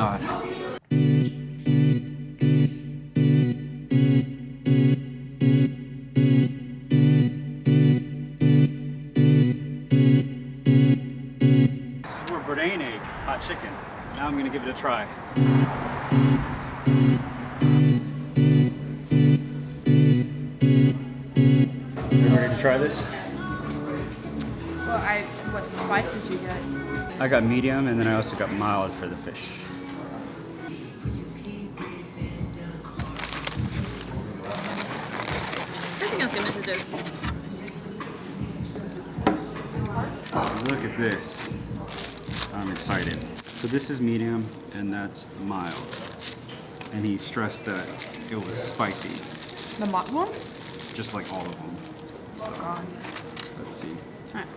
god. This is where Bourdain ate hot chicken. Now I'm gonna give it a try. You ready to try this? Well, what spice did you get? I got medium, and then I also got mild for the fish. I think I was gonna do. Look at this. I'm excited. So this is medium, and that's mild. And he stressed that it was spicy, The mott one? just like all of them. Oh god. Let's see. Alright.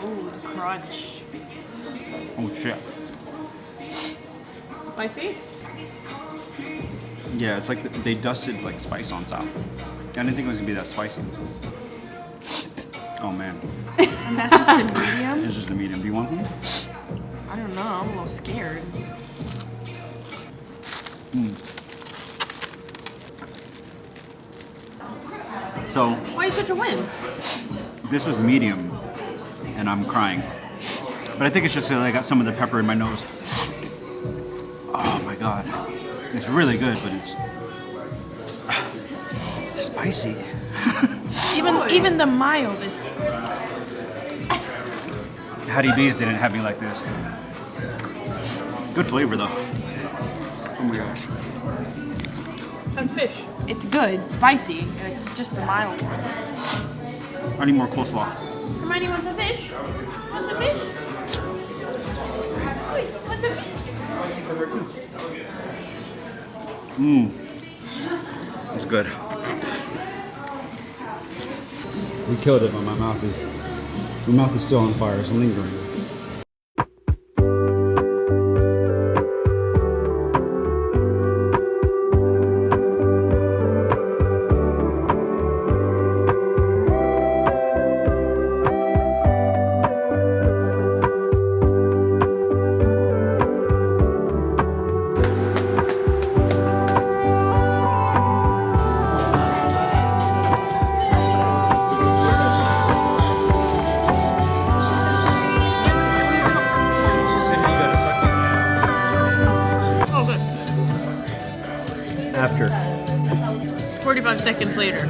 Ooh, the crunch. Oh shit. Spicy? Yeah, it's like they dusted like spice on top. I didn't think it was gonna be that spicy. Oh man, And that's just the medium? it's just a medium. Do you want some? I don't know, I'm a little scared. So Why are you such a win? this was medium, and I'm crying. But I think it's just that I got some of the pepper in my nose. Oh my god, it's really good, but it's spicy. Even the mild is. Hattie B's didn't have me like this. Good flavor though. Oh my gosh. That's fish. It's good, spicy. It's just the mild one. I need more coleslaw. Hermione wants a fish. Wants a fish. Wait, wants a fish. It's good. We killed it, but my mouth is still on fire. It's lingering. Oh, good. After. 45 seconds later.